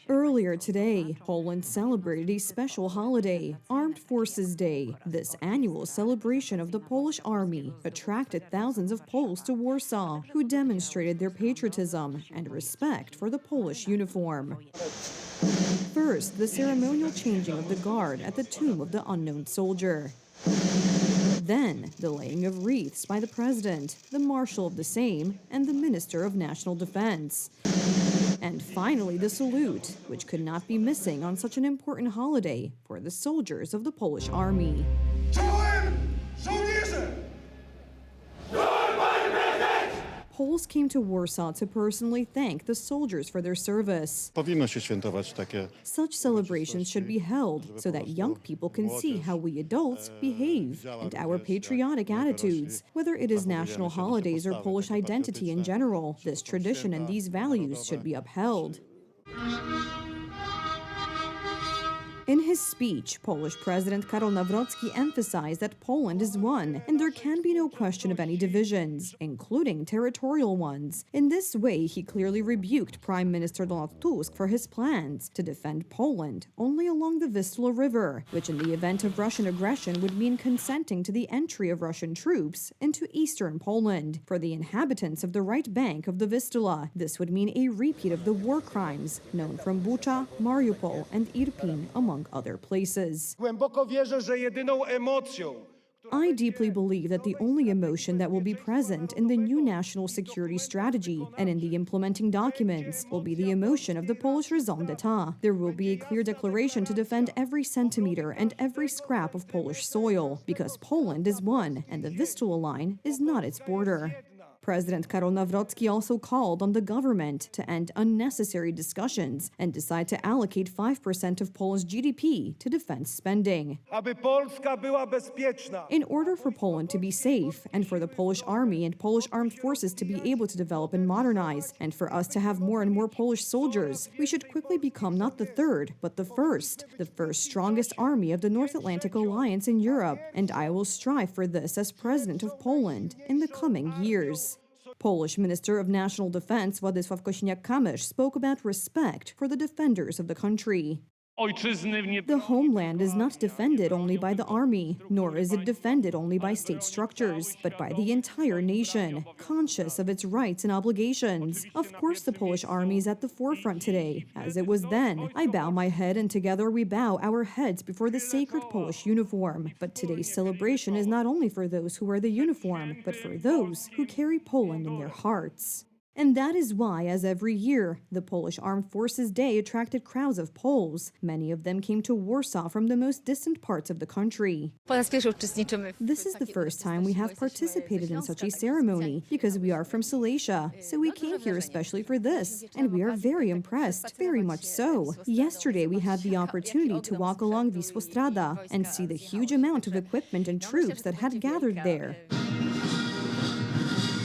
Earlier today, Poland celebrated a special holiday, Armed Forces Day. This annual celebration of the Polish Army attracted thousands of Poles to Warsaw, who demonstrated their patriotism and respect for the Polish uniform. First, the ceremonial changing of the guard at the tomb of the unknown soldier. Then, the laying of wreaths by the president, the marshal of the Sejm, and the Minister of National Defense. And finally, the salute, which could not be missing on such an important holiday for the soldiers of the Polish army. Poles came to Warsaw to personally thank the soldiers for their service. Such celebrations should be held so that young people can see how we adults behave and our patriotic attitudes. Whether it is national holidays or Polish identity in general, this tradition and these values should be upheld. In his speech, Polish President Karol Nawrocki emphasized that Poland is one, and there can be no question of any divisions, including territorial ones. In this way, he clearly rebuked Prime Minister Donald Tusk for his plans to defend Poland only along the Vistula River, which in the event of Russian aggression would mean consenting to the entry of Russian troops into eastern Poland. For the inhabitants of the right bank of the Vistula, this would mean a repeat of the war crimes known from Bucha, Mariupol, and Irpin, among other places. I deeply believe that the only emotion that will be present in the new national security strategy and in the implementing documents will be the emotion of the Polish raison d'etat. There will be a clear declaration to defend every centimeter and every scrap of Polish soil, because Poland is one and the Vistula line is not its border. President Karol Nawrocki also called on the government to end unnecessary discussions and decide to allocate 5% of Poland's GDP to defense spending. In order for Poland to be safe, and for the Polish army and Polish armed forces to be able to develop and modernize, and for us to have more and more Polish soldiers, we should quickly become not the third, but the first strongest army of the North Atlantic Alliance in Europe, and I will strive for this as President of Poland in the coming years. Polish Minister of National Defense Władysław Kosiniak-Kamysz spoke about respect for the defenders of the country. The homeland is not defended only by the army, nor is it defended only by state structures, but by the entire nation, conscious of its rights and obligations. Of course, the Polish army is at the forefront today, as it was then. I bow my head, and together we bow our heads before the sacred Polish uniform. But today's celebration is not only for those who wear the uniform, but for those who carry Poland in their hearts. And that is why, as every year, the Polish Armed Forces Day attracted crowds of Poles. Many of them came to Warsaw from the most distant parts of the country. This is the first time we have participated in such a ceremony, because we are from Silesia, so we came here especially for this, and we are very impressed, very much so. Yesterday we had the opportunity to walk along Wisłostrada and see the huge amount of equipment and troops that had gathered there.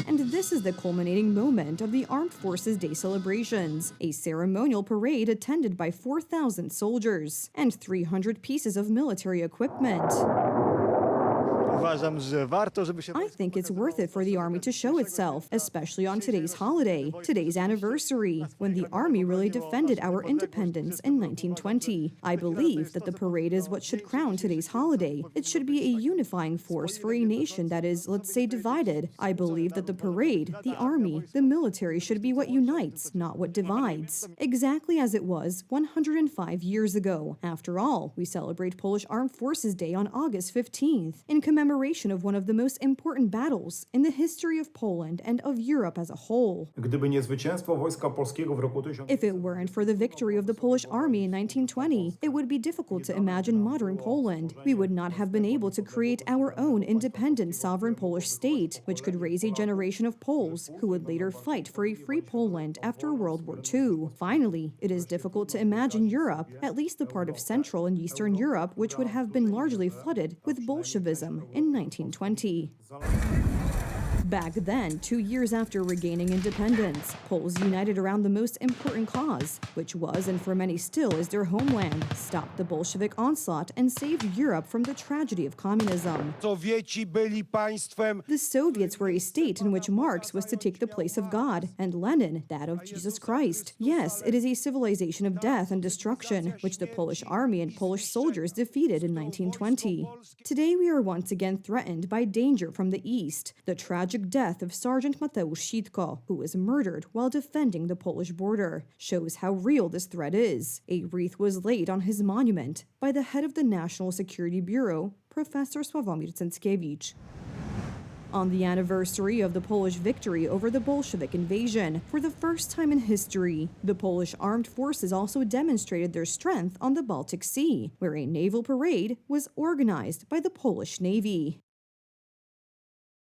And this is the culminating moment of the Armed Forces Day celebrations, a ceremonial parade attended by 4,000 soldiers and 300 pieces of military equipment. I think it's worth it for the army to show itself, especially on today's holiday, today's anniversary, when the army really defended our independence in 1920. I believe that the parade is what should crown today's holiday. It should be a unifying force for a nation that is, let's say, divided. I believe that the parade, the army, the military should be what unites, not what divides. Exactly as it was 105 years ago. After all, we celebrate Polish Armed Forces Day on August 15th, in commemoration of one of the most important battles in the history of Poland and of Europe as a whole. If it weren't for the victory of the Polish army in 1920, it would be difficult to imagine modern Poland. We would not have been able to create our own independent sovereign Polish state, which could raise a generation of Poles who would later fight for a free Poland after World War II. Finally, it is difficult to imagine Europe, at least the part of Central and Eastern Europe, which would have been largely flooded with Bolshevism in 1920. Back then, 2 years after regaining independence, Poles united around the most important cause, which was and for many still is their homeland, stop the Bolshevik onslaught and save Europe from the tragedy of communism. Sowieci byli państwem. The Soviets were a state in which Marx was to take the place of God, and Lenin that of Jesus Christ. Yes, it is a civilization of death and destruction, which the Polish army and Polish soldiers defeated in 1920. Today we are once again threatened by danger from the east, the tragic death of Sergeant Mateusz Sitko, who was murdered while defending the Polish border, shows how real this threat is. A wreath was laid on his monument by the head of the National Security Bureau, Professor Sławomir Cęckiewicz. On the anniversary of the Polish victory over the Bolshevik invasion, for the first time in history, the Polish armed forces also demonstrated their strength on the Baltic Sea, where a naval parade was organized by the Polish Navy.